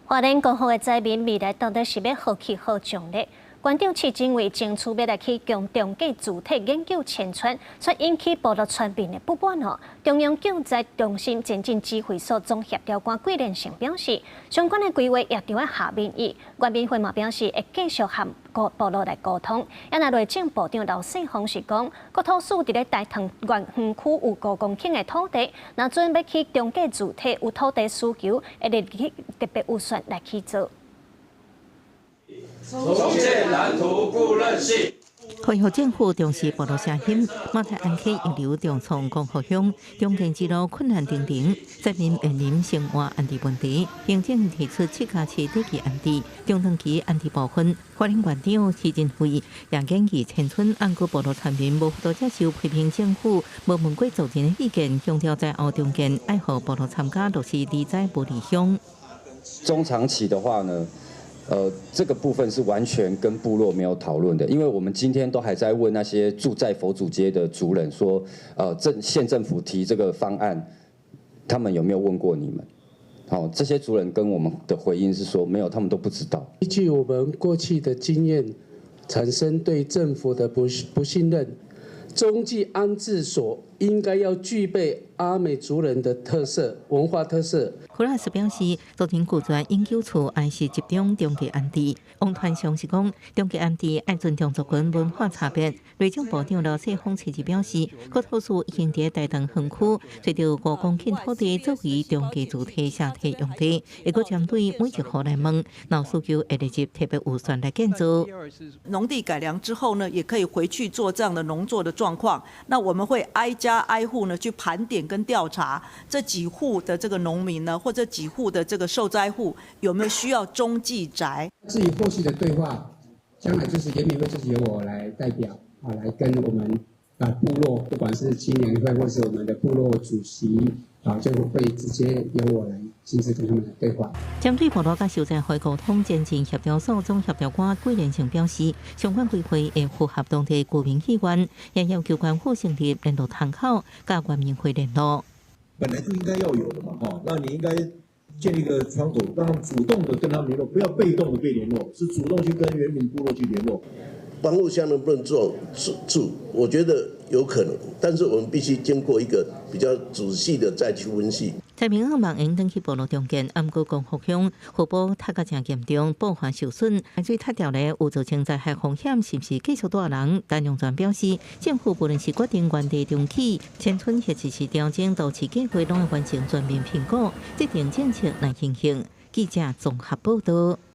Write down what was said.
花莲高雄的灾民未来到底是要何去何从呢？馆长迄认为，争取要来去共中继主体研究前传，却引起部落村民的不满哦。中央救灾中心前进指挥所总协调官桂连成表示，相关的规划也伫下民意。原民会嘛表示会继续和部落来沟通。也那内政部长刘世宏是讲，国土署伫咧大屯园区有5公顷的土地，若准要去中继主体有土地需求，会列去特别预算来去做。重建蓝图固韧性。配合政府重视部落声音，马太安溪一流重创江河乡，中间之路困难重重，灾民面临生活安置问题。行政提出7+7短期安置、中长期安置部分。花莲县长徐振辉也建议前村安居部落村民无法度接受批评政府无问过族人的意见，强调在后中间爱护部落参加落实理灾不离乡。中长期的话呢？这个部分是完全跟部落没有讨论的，因为我们今天都还在问那些住在佛祖街的族人说，县政府提这个方案，他们有没有问过你们？好，这些族人跟我们的回应是说没有，他们都不知道。依据我们过去的经验，产生对政府的不信任，中继安置所应该要具备阿美族人的特色、文化特色。胡老师表示，昨天雇专研究处还是集中中继安置。王团长是讲，中继安置爱尊重族群文化差别。内政部长刘世宏前日表示，国土署已经在大屯园区找到5公顷土地作为中继主体社体用地，会阁针对每一户来问，若需求会列入特别预算来建造。农地改良之后呢，也可以回去做这样的农作的状况。那我们会挨家挨户呢去盘点跟调查这几户的这个农民呢，或者几户的这个受灾户有没有需要中继宅。至于后续的对话，将来就是原民会就是由我来代表来跟我们部落，不管是青年会或是我们的部落主席就会直接由我来亲自跟他们对话。针对部落甲受灾户沟通前进协调所总协调官桂连成表示，相关规划会符合当地居民意愿，也要求官府成立联络窗口，甲原民会联络。本来就应该要有的嘛，那你应该建立一个窗口，让他们主动的跟他们联络，不要被动的被联络，是主动去跟原民部落去联络。防护箱能不能住？我觉得有可能，但是我们必须经过一个比较仔细的再去分析。在民航网因登去部落中间，暗过江河乡河坡塌个真严重，部分受损，海水塌掉咧，有造成灾害风险，是不是继续大人？陈永全表示，政府无论是决定原地重启，前村或者是调整到市计划，拢会完成全面评估，制定政策来进行。记者综合报道。